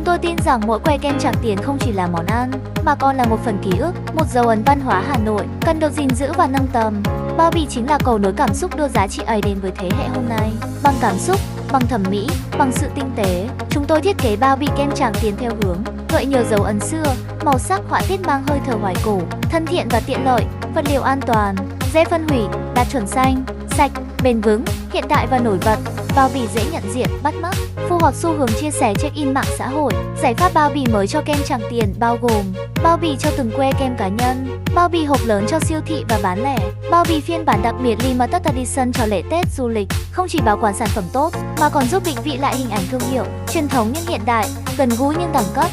Chúng tôi tin rằng mỗi que kem Tràng Tiền không chỉ là món ăn, mà còn là một phần ký ức, một dấu ấn văn hóa Hà Nội, cần được gìn giữ và nâng tầm. Bao bì chính là cầu nối cảm xúc đưa giá trị ấy đến với thế hệ hôm nay. Bằng cảm xúc, bằng thẩm mỹ, bằng sự tinh tế, chúng tôi thiết kế bao bì kem Tràng Tiền theo hướng gợi nhớ dấu ấn xưa, màu sắc họa tiết mang hơi thở hoài cổ, thân thiện và tiện lợi, vật liệu an toàn, dễ phân hủy, đạt chuẩn xanh, sạch, bền vững, hiện đại và nổi bật. Bao bì dễ nhận diện, bắt mắt, phù hợp xu hướng chia sẻ check-in mạng xã hội. Giải pháp bao bì mới cho kem Tràng Tiền bao gồm bao bì cho từng que kem cá nhân, bao bì hộp lớn cho siêu thị và bán lẻ, bao bì phiên bản đặc biệt Limited Edition cho lễ Tết du lịch. Không chỉ bảo quản sản phẩm tốt, mà còn giúp định vị lại hình ảnh thương hiệu, truyền thống nhưng hiện đại, gần gũi nhưng đẳng cấp.